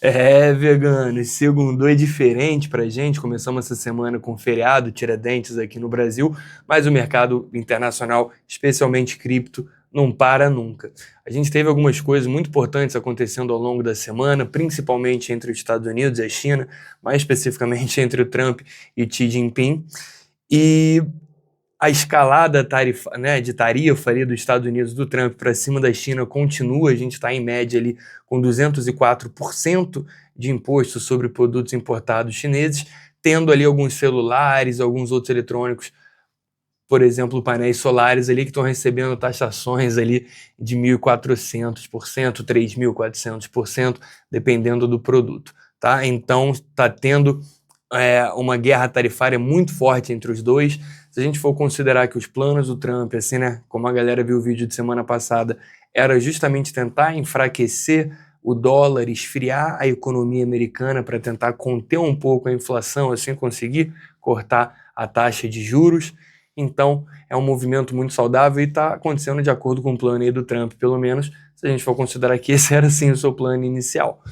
É, vegano, segundou é diferente pra gente. Começamos essa semana com feriado, Tiradentes aqui no Brasil, mas o mercado internacional, especialmente cripto, não para nunca. A gente teve algumas coisas muito importantes acontecendo ao longo da semana, principalmente entre os Estados Unidos e a China, mais especificamente entre o Trump e o Xi Jinping. E a escalada né, de tarifa ali dos Estados Unidos do Trump para cima da China continua. A gente está em média ali com 204% de imposto sobre produtos importados chineses, tendo ali alguns celulares, alguns outros eletrônicos, por exemplo, painéis solares ali que estão recebendo taxações ali de 1.400%, 3.400%, dependendo do produto, tá? Então está tendo uma guerra tarifária muito forte entre os dois. Se a gente for considerar que os planos do Trump, assim, né, como a galera viu o vídeo de semana passada, era justamente tentar enfraquecer o dólar, esfriar a economia americana para tentar conter um pouco a inflação, assim conseguir cortar a taxa de juros. Então, é um movimento muito saudável e está acontecendo de acordo com o plano aí do Trump, pelo menos, se a gente for considerar que esse era sim o seu plano inicial.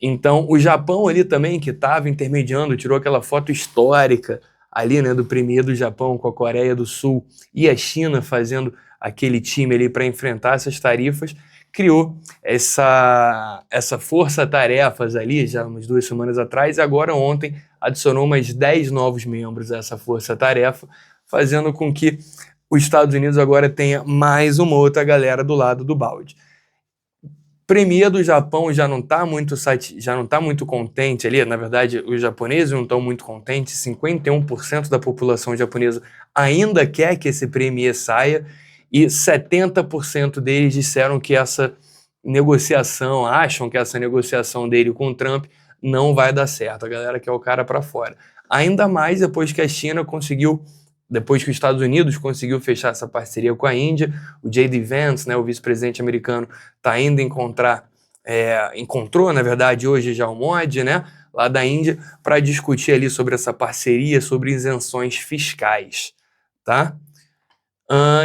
Então, o Japão ali também, que estava intermediando, tirou aquela foto histórica ali, né, do premier do Japão com a Coreia do Sul e a China fazendo aquele time ali para enfrentar essas tarifas, criou essa força-tarefas ali, já umas 2 semanas atrás, e agora ontem adicionou mais 10 novos membros a essa força-tarefa, fazendo com que os Estados Unidos agora tenha mais uma outra galera do lado do balde. Premier do Japão já não tá muito contente ali, na verdade, os japoneses não estão muito contentes, 51% da população japonesa ainda quer que esse premier saia e 70% deles disseram que acham que essa negociação dele com o Trump não vai dar certo. A galera quer o cara para fora. Ainda mais depois que os Estados Unidos conseguiu fechar essa parceria com a Índia, o J.D. Vance, né, o vice-presidente americano, está indo encontrou, na verdade, hoje já o Modi, né, lá da Índia, para discutir ali sobre essa parceria, sobre isenções fiscais, tá?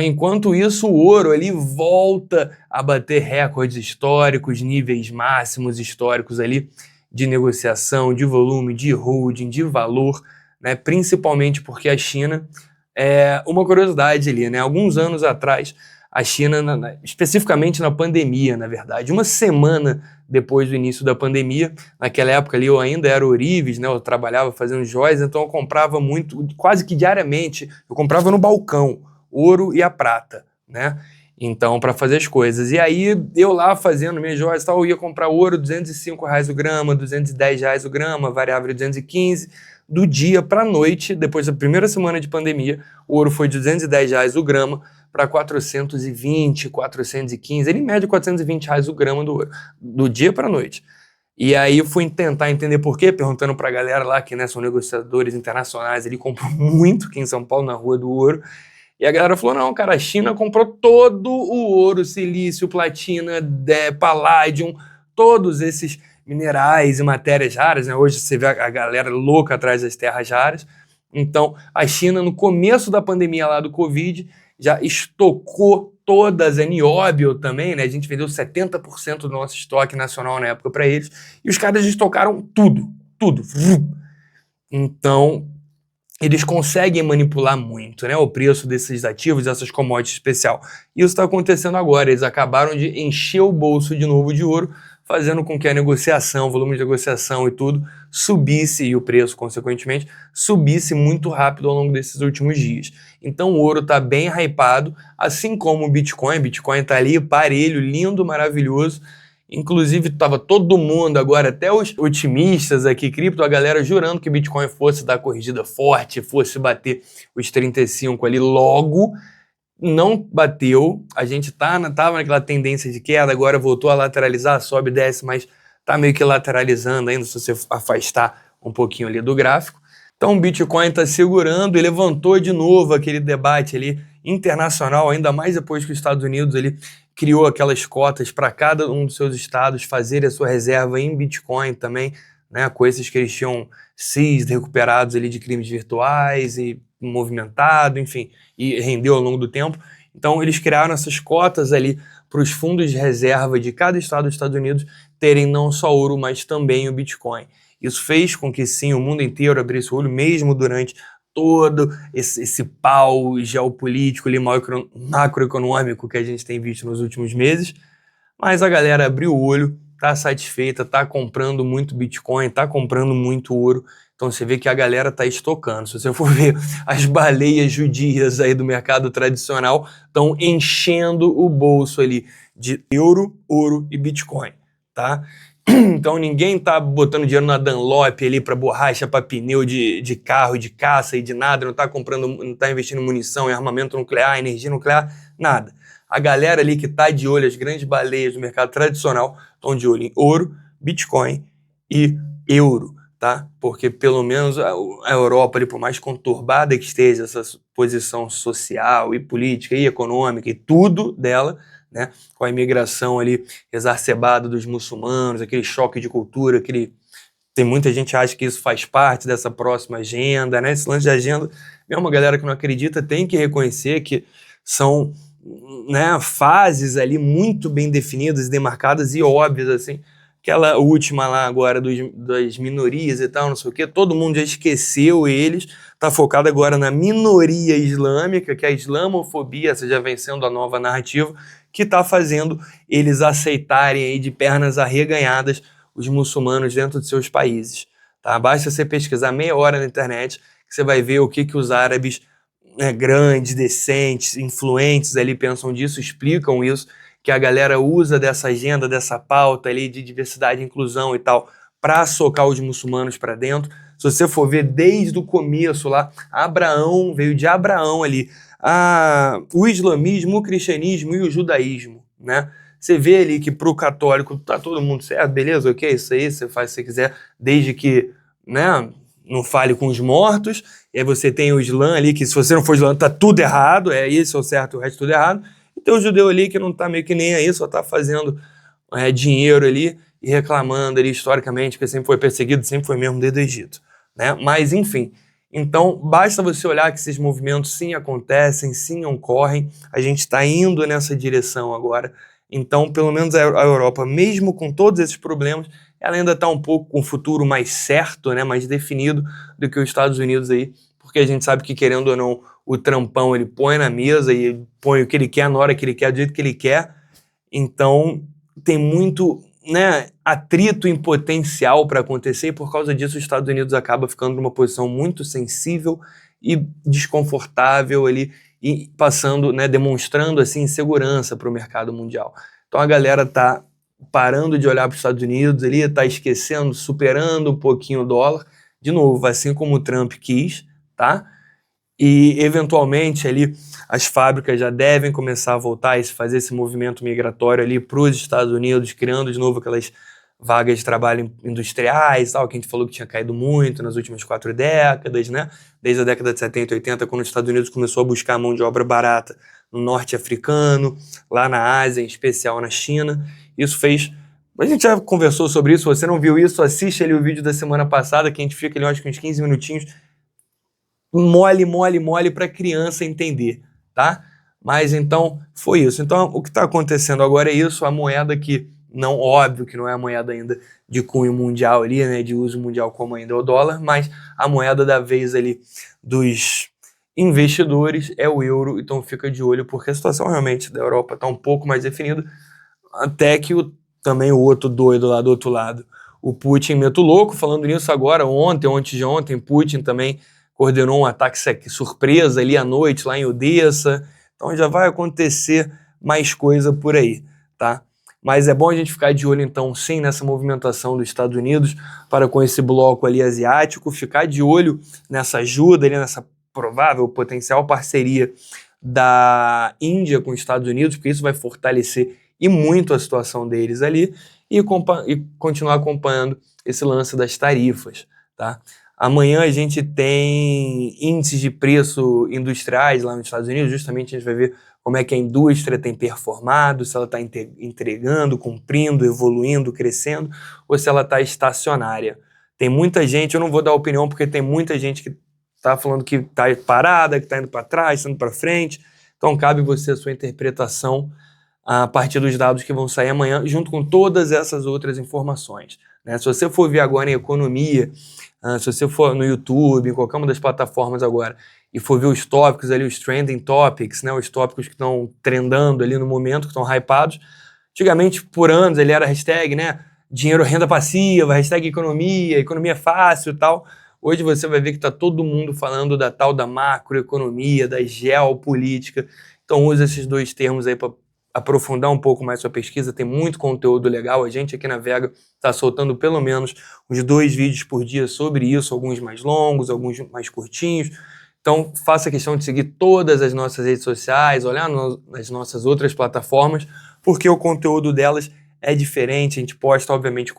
Enquanto isso, o ouro ali volta a bater recordes históricos, níveis máximos históricos ali de negociação, de volume, de holding, de valor, né? Principalmente porque a China, uma curiosidade ali, né? Alguns anos atrás, a China, especificamente na pandemia, na verdade, uma semana depois do início da pandemia, naquela época ali eu ainda era ourives, né? Eu trabalhava fazendo joias, então eu comprava muito, quase que diariamente, eu comprava no balcão ouro e a prata, né? Então, para fazer as coisas. E aí, eu lá fazendo minhas joias e tal, eu ia comprar ouro, R$ 205 o grama, R$ 210 o grama, variável 215. Do dia para a noite, depois da primeira semana de pandemia, o ouro foi de R$ 210 o grama para 420, 415. Ele mede R$ 420 o grama do ouro, do dia para a noite. E aí eu fui tentar entender por quê, perguntando para a galera lá que, né, são negociadores internacionais, ele comprou muito aqui em São Paulo, na Rua do Ouro. E a galera falou, não, cara, a China comprou todo o ouro, silício, platina, palladium, todos esses minerais e matérias raras, né? Hoje você vê a galera louca atrás das terras raras. Então, a China, no começo da pandemia lá do Covid, já estocou todas, nióbio também, né? A gente vendeu 70% do nosso estoque nacional na época para eles, e os caras estocaram tudo, tudo. Então, eles conseguem manipular muito, né, o preço desses ativos, dessas commodities especial. Isso está acontecendo agora, eles acabaram de encher o bolso de novo de ouro, fazendo com que a negociação, o volume de negociação e tudo subisse, e o preço, consequentemente, subisse muito rápido ao longo desses últimos dias. Então o ouro está bem hypado, assim como o Bitcoin. Bitcoin está ali parelho, lindo, maravilhoso. Inclusive, estava todo mundo agora, até os otimistas aqui, cripto, a galera jurando que Bitcoin fosse dar corrigida forte, fosse bater os 35 ali logo. Não bateu. A gente tava naquela tendência de queda, agora voltou a lateralizar, sobe e desce, mas tá meio que lateralizando ainda, se você afastar um pouquinho ali do gráfico. Então o Bitcoin está segurando e levantou de novo aquele debate ali internacional, ainda mais depois que os Estados Unidos ele criou aquelas cotas para cada um dos seus estados fazer a sua reserva em Bitcoin também, né, coisas que eles tinham seized, recuperados ali de crimes virtuais e movimentado, enfim, e rendeu ao longo do tempo. Então eles criaram essas cotas ali para os fundos de reserva de cada estado dos Estados Unidos terem não só ouro, mas também o Bitcoin. Isso fez com que, sim, o mundo inteiro abrisse o olho, mesmo durante todo esse pau geopolítico ali, macroeconômico que a gente tem visto nos últimos meses. Mas a galera abriu o olho, tá satisfeita, tá comprando muito Bitcoin, tá comprando muito ouro. Então você vê que a galera tá estocando. Se você for ver, as baleias judias aí do mercado tradicional estão enchendo o bolso ali de euro, ouro e Bitcoin, tá? Então ninguém tá botando dinheiro na Dunlop ali para borracha, para pneu de carro, de caça e de nada, não tá comprando, não tá investindo em munição, em armamento nuclear, energia nuclear, nada. A galera ali que tá de olho, as grandes baleias do mercado tradicional, estão de olho em ouro, Bitcoin e euro, tá? Porque pelo menos a Europa ali, por mais conturbada que esteja essa posição social e política e econômica e tudo dela, né, com a imigração ali exacerbada dos muçulmanos, aquele choque de cultura, tem muita gente que acha que isso faz parte dessa próxima agenda, né? Esse lance de agenda, mesmo a galera que não acredita tem que reconhecer que são, né, fases ali muito bem definidas, demarcadas e óbvias, assim. Aquela última lá agora das minorias e tal, não sei o quê, todo mundo já esqueceu eles, tá focado agora na minoria islâmica, que é a islamofobia, essa já vem sendo a nova narrativa, que tá fazendo eles aceitarem aí de pernas arreganhadas os muçulmanos dentro de seus países, tá? Basta você pesquisar meia hora na internet que você vai ver o que os árabes, né, grandes, decentes, influentes ali pensam disso, explicam isso, que a galera usa dessa agenda, dessa pauta ali de diversidade e inclusão e tal, para socar os muçulmanos para dentro. Se você for ver desde o começo lá, Abraão, veio de Abraão ali, o islamismo, o cristianismo e o judaísmo, né? Você vê ali que pro católico tá todo mundo certo, beleza, ok, isso aí, você faz o que você quiser, desde que, né, não fale com os mortos. E aí você tem o Islã ali, que se você não for Islã, tá tudo errado, isso é o certo, o resto tudo errado. E tem o judeu ali que não tá meio que nem aí, só tá fazendo dinheiro ali e reclamando ali historicamente, porque sempre foi perseguido, sempre foi mesmo desde o Egito, né? Mas, enfim, então basta você olhar que esses movimentos sim acontecem, sim ocorrem, a gente está indo nessa direção agora. Então, pelo menos a Europa, mesmo com todos esses problemas, ela ainda está um pouco com o futuro mais certo, né, mais definido do que os Estados Unidos aí, porque a gente sabe que, querendo ou não, o Trumpão ele põe na mesa e põe o que ele quer na hora que ele quer, do jeito que ele quer. Então, tem muito, né, atrito em potencial para acontecer, e por causa disso os Estados Unidos acaba ficando numa posição muito sensível e desconfortável ali, e passando, né, demonstrando assim insegurança para o mercado mundial. Então a galera tá parando de olhar para os Estados Unidos ali, tá esquecendo, superando um pouquinho o dólar, de novo, assim como o Trump quis, tá? E eventualmente ali as fábricas já devem começar a voltar a fazer esse movimento migratório ali para os Estados Unidos, criando de novo aquelas vagas de trabalho industriais, tal, que a gente falou que tinha caído muito nas últimas 4 décadas, né? Desde a década de 70 e 80, quando os Estados Unidos começou a buscar mão de obra barata no norte africano, lá na Ásia, em especial na China. Isso fez... A gente já conversou sobre isso, se você não viu isso, assiste ali o vídeo da semana passada, que a gente fica ali, acho que uns 15 minutinhos, mole para criança entender, tá? Mas então, foi isso. Então, o que está acontecendo agora é isso, a moeda que, não, óbvio que não é a moeda ainda de cunho mundial ali, né, de uso mundial como ainda é o dólar, mas a moeda da vez ali dos investidores é o euro, então fica de olho, porque a situação realmente da Europa está um pouco mais definida, até que também o outro doido lá do outro lado, o Putin, meto louco, falando nisso agora, antes de ontem, Putin também coordenou um ataque surpresa ali à noite, lá em Odessa. Então já vai acontecer mais coisa por aí, tá? Mas é bom a gente ficar de olho, então, sim, nessa movimentação dos Estados Unidos para com esse bloco ali asiático, ficar de olho nessa ajuda ali, nessa provável potencial parceria da Índia com os Estados Unidos, porque isso vai fortalecer e muito a situação deles ali, e continuar acompanhando esse lance das tarifas, tá? Amanhã a gente tem índices de preço industriais lá nos Estados Unidos, justamente a gente vai ver como é que a indústria tem performado, se ela está entregando, cumprindo, evoluindo, crescendo, ou se ela está estacionária. Tem muita gente, eu não vou dar opinião porque tem muita gente que está falando que está parada, que está indo para trás, indo para frente, então cabe você a sua interpretação. a partir dos dados que vão sair amanhã, junto com todas essas outras informações, né? Se você for ver agora em economia, se você for no YouTube, em qualquer uma das plataformas agora, e for ver os tópicos ali, os trending topics, né? Os tópicos que estão trendando ali no momento, que estão hypados. Antigamente, por anos, ele era hashtag, né? Dinheiro, renda passiva, hashtag economia, economia fácil e tal. Hoje você vai ver que está todo mundo falando da tal da macroeconomia, da geopolítica. Então usa esses dois termos aí para aprofundar um pouco mais sua pesquisa. Tem muito conteúdo legal. A gente aqui na Vega está soltando pelo menos uns 2 vídeos por dia sobre isso, alguns mais longos, alguns mais curtinhos. Então faça questão de seguir todas as nossas redes sociais, olhar nas nossas outras plataformas, porque o conteúdo delas é diferente. A gente posta, obviamente,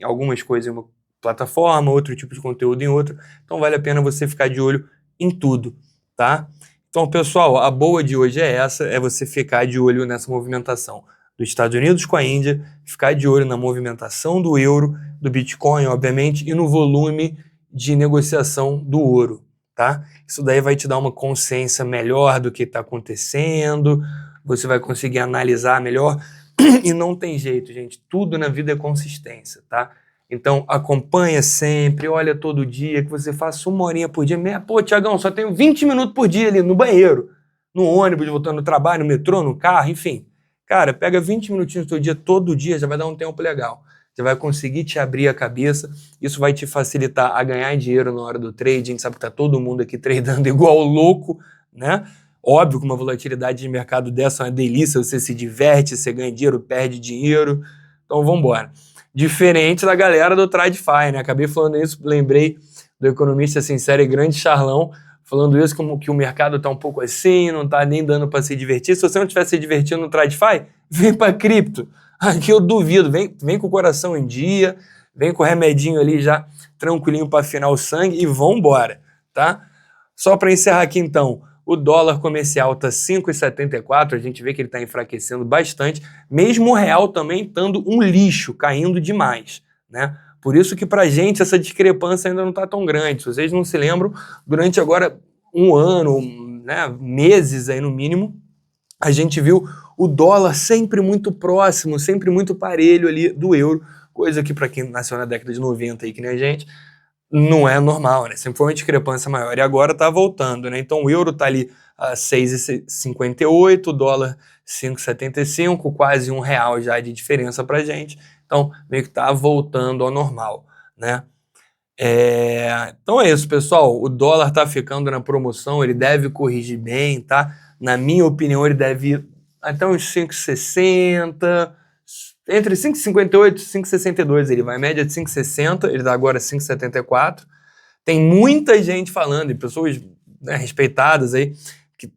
algumas coisas em uma plataforma, outro tipo de conteúdo em outra. Então vale a pena você ficar de olho em tudo, tá? Então, pessoal, a boa de hoje é essa, é você ficar de olho nessa movimentação dos Estados Unidos com a Índia, ficar de olho na movimentação do euro, do Bitcoin, obviamente, e no volume de negociação do ouro, tá? Isso daí vai te dar uma consciência melhor do que está acontecendo, você vai conseguir analisar melhor, e não tem jeito, gente, tudo na vida é consistência, tá? Então, acompanha sempre, olha todo dia, que você faça 1 horinha por dia. Pô, Tiagão, só tenho 20 minutos por dia ali no banheiro, no ônibus, voltando do trabalho, no metrô, no carro, enfim. Cara, pega 20 minutinhos do seu dia, todo dia, já vai dar um tempo legal. Você vai conseguir te abrir a cabeça, isso vai te facilitar a ganhar dinheiro na hora do trade. A gente sabe que tá todo mundo aqui tradando igual louco, né? Óbvio que uma volatilidade de mercado dessa é uma delícia, você se diverte, você ganha dinheiro, perde dinheiro. Então, vamos embora. Diferente da galera do TradFi, né? Acabei falando isso, lembrei do economista sincero e grande Charlão, falando isso como que o mercado tá um pouco assim, não tá nem dando para se divertir. Se você não estiver se divertindo no TradFi, vem para cripto. Aqui eu duvido, vem com o coração em dia, vem com o remedinho ali já tranquilinho para afinar o sangue e vambora, tá? Só para encerrar aqui então, o dólar comercial está 5,74, a gente vê que ele está enfraquecendo bastante, mesmo o real também estando um lixo, caindo demais, né? Por isso que para a gente essa discrepância ainda não está tão grande. Se vocês não se lembram, durante agora um ano, né, meses aí no mínimo, a gente viu o dólar sempre muito próximo, sempre muito parelho ali do euro, coisa que para quem nasceu na década de 90 aí, que nem a gente, não é normal, né? Sempre foi uma discrepância maior. E agora tá voltando, né? Então o euro tá ali a 6,58, o dólar 5,75, quase R$ 1 já de diferença pra gente. Então meio que tá voltando ao normal, né? Então é isso, pessoal. O dólar tá ficando na promoção, ele deve corrigir bem, tá? Na minha opinião, ele deve ir até uns 5,60, entre 5,58 e 5,62 ele vai, média de 5,60, ele dá agora 5,74. Tem muita gente falando, e pessoas, né, respeitadas aí,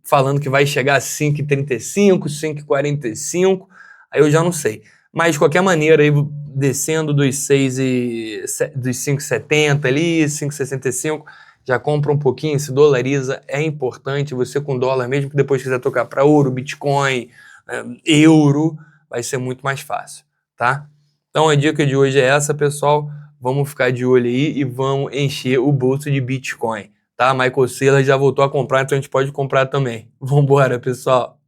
falando que vai chegar a 5,35, 5,45, aí eu já não sei. Mas de qualquer maneira, aí, descendo dos 5,70 ali, 5,65, já compra um pouquinho, se dolariza, é importante, você com dólar, mesmo que depois quiser tocar para ouro, Bitcoin, euro, vai ser muito mais fácil, tá? Então a dica de hoje é essa, pessoal. Vamos ficar de olho aí e vamos encher o bolso de Bitcoin, tá? Michael Saylor já voltou a comprar, então a gente pode comprar também. Vambora, pessoal!